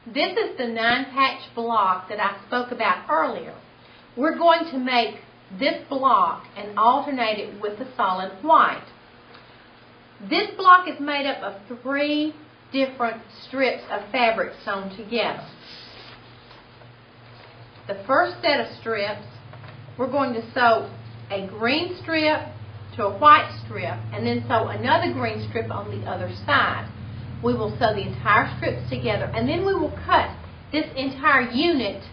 This is the 9-patch block that I spoke about earlier. We're going to make this block and alternate it with the solid white. This block is made up of 3 different strips of fabric sewn together. The first set of strips, we're going to sew a green strip to a white strip and then sew another green strip on the other side. We will sew the entire strips together and then we will cut this entire unit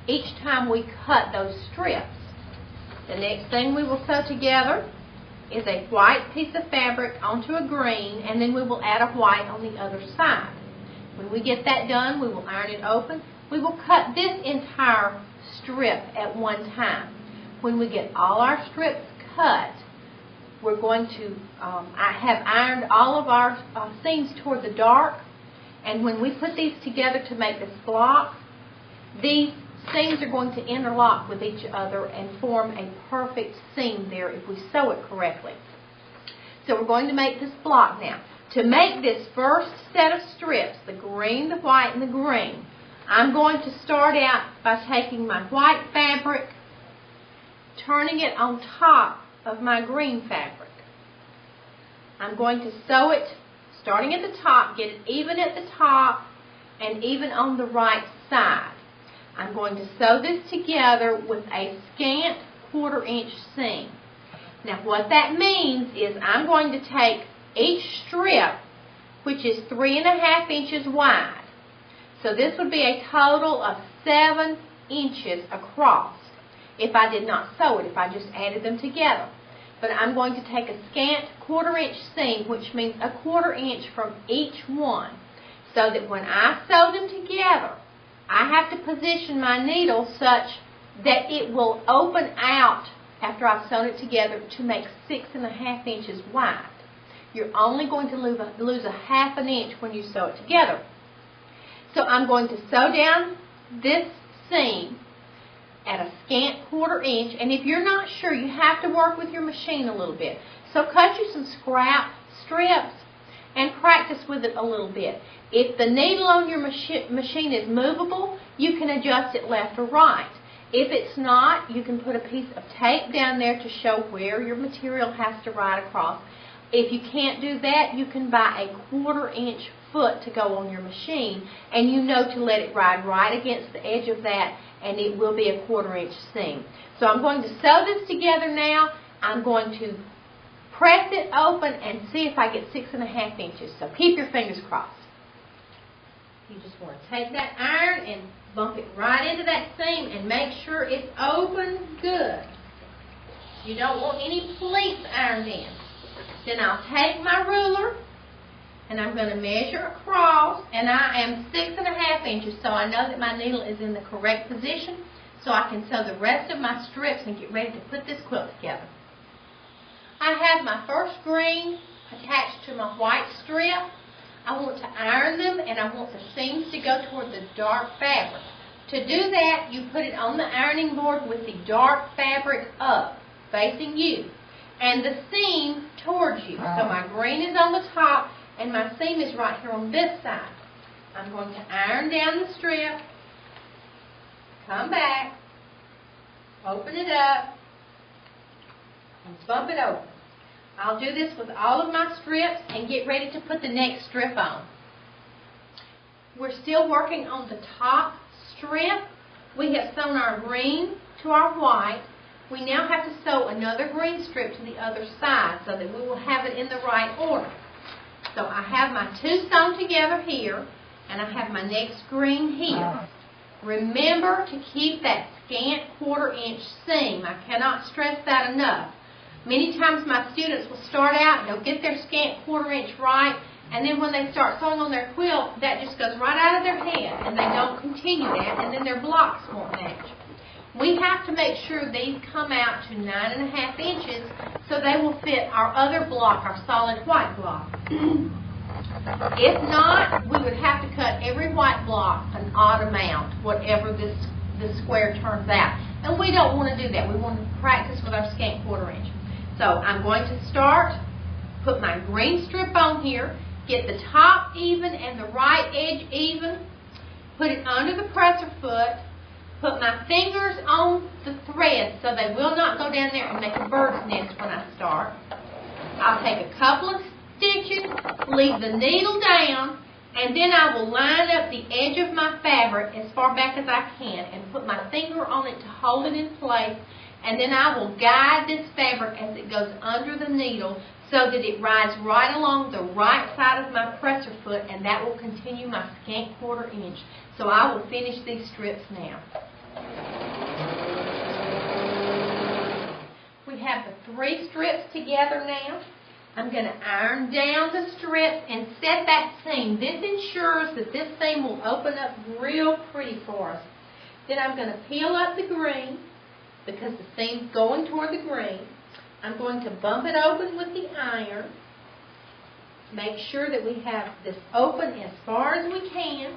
each time we cut those strips. The next thing we will sew together is a white piece of fabric onto a green, and then we will add a white on the other side. When we get that done, we will iron it open. We will cut this entire strip at one time. When we get all our strips cut, we're going to, I have ironed all of our seams toward the dark, and when we put these together to make this block, these seams are going to interlock with each other and form a perfect seam there if we sew it correctly. So we're going to make this block now. To make this first set of strips, the green, the white, and the green, I'm going to start out by taking my white fabric, turning it on top of my green fabric. I'm going to sew it starting at the top, get it even at the top and even on the right side. I'm going to sew this together with a scant 1/4 inch seam. Now what that means is I'm going to take each strip, which is 3½ inches wide. So this would be a total of 7 inches across if I did not sew it, if I just added them together. But I'm going to take a scant 1/4 inch seam, which means a 1/4 inch from each one, so that when I sew them together, I have to position my needle such that it will open out after I've sewn it together to make 6½ inches wide. You're only going to lose a 1/2 inch when you sew it together. So I'm going to sew down this seam at a scant 1/4 inch, and if you're not sure, you have to work with your machine a little bit. So cut you some scrap strips and practice with it a little bit. If the needle on your machine is movable, you can adjust it left or right. If it's not, you can put a piece of tape down there to show where your material has to ride across. If you can't do that, you can buy a 1/4 inch foot to go on your machine, and you know to let it ride right against the edge of that, and it will be a 1/4 inch seam. So I'm going to sew this together now. I'm going to press it open and see if I get 6½ inches. So keep your fingers crossed. You just want to take that iron and bump it right into that seam and make sure it's open good. You don't want any pleats ironed in. Then I'll take my ruler and I'm going to measure across, and I am 6½ inches, so I know that my needle is in the correct position, so I can sew the rest of my strips and get ready to put this quilt together. I have my first green attached to my white strip. I want to iron them, and I want the seams to go toward the dark fabric. To do that, you put it on the ironing board with the dark fabric up, facing you, and the seam towards you. So my green is on the top, and my seam is right here on this side. I'm going to iron down the strip, come back, open it up, and bump it open. I'll do this with all of my strips and get ready to put the next strip on. We're still working on the top strip. We have sewn our green to our white. We now have to sew another green strip to the other side so that we will have it in the right order. So I have my 2 sewn together here, and I have my next green here. Remember to keep that scant 1/4 inch seam. I cannot stress that enough. Many times my students will start out and they'll get their scant 1/4 inch right, and then when they start sewing on their quilt, that just goes right out of their head, and they don't continue that, and then their blocks won't match. We have to make sure these come out to 9½ inches so they will fit our other block, our solid white block. If not, we would have to cut every white block an odd amount, whatever this square turns out. And we don't want to do that. We want to practice with our scant 1/4 inch. So I'm going to start, put my green strip on here, get the top even and the right edge even, put it under the presser foot, put my fingers on the thread so they will not go down there and make a bird's nest when I start. I'll take a couple of stitches, leave the needle down, and then I will line up the edge of my fabric as far back as I can and put my finger on it to hold it in place, and then I will guide this fabric as it goes under the needle so that it rides right along the right side of my presser foot, and that will continue my scant 1/4 inch. So I will finish these strips now. We have the 3 strips together now. I'm going to iron down the strips and set that seam. This ensures that this seam will open up real pretty for us. Then I'm going to peel up the green because the seam's going toward the green. I'm going to bump it open with the iron. Make sure that we have this open as far as we can.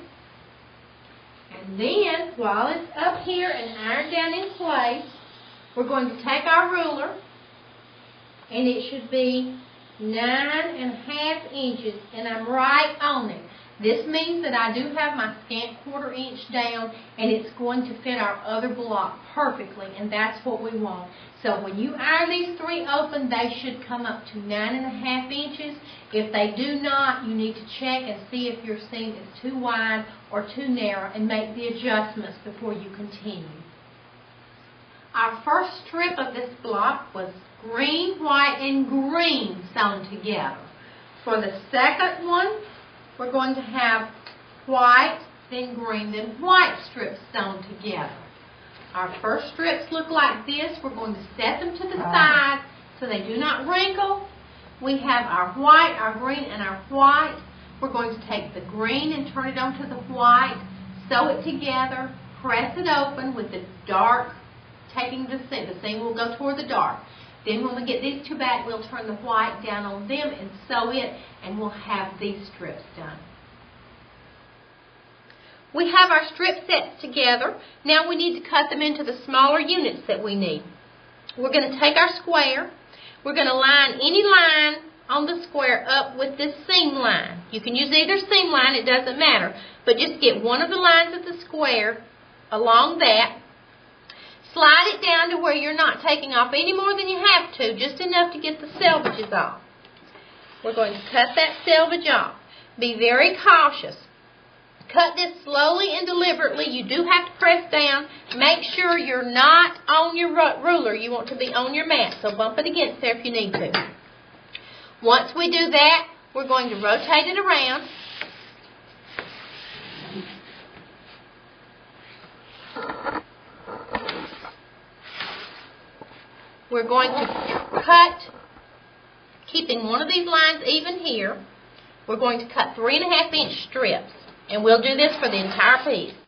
And then, while it's up here and ironed down in place, we're going to take our ruler, and it should be 9.5 inches, and I'm right on it. This means that I do have my scant 1/4 inch down, and it's going to fit our other block perfectly, and that's what we want. So when you iron these 3 open, they should come up to 9.5 inches. If they do not, you need to check and see if your seam is too wide or too narrow and make the adjustments before you continue. Our first strip of this block was green, white, and green sewn together. For the second one, we're going to have white, then green, then white strips sewn together. Our first strips look like this. We're going to set them to the side so they do not wrinkle. We have our white, our green, and our white. We're going to take the green and turn it onto the white, sew it together, press it open with the dark taking the seam. The seam will go toward the dark. Then when we get these 2 back, we'll turn the white down on them and sew it, and we'll have these strips done. We have our strip sets together. Now we need to cut them into the smaller units that we need. We're going to take our square. We're going to line any line on the square up with this seam line. You can use either seam line, it doesn't matter. But just get one of the lines of the square along that. Slide it down to where you're not taking off any more than you have to, just enough to get the selvages off. We're going to cut that selvage off. Be very cautious. Cut this slowly and deliberately. You do have to press down. Make sure you're not on your ruler. You want to be on your mat, so bump it against there if you need to. Once we do that, we're going to rotate it around. We're going to cut, keeping one of these lines even here, we're going to cut 3.5 inch strips. And we'll do this for the entire piece.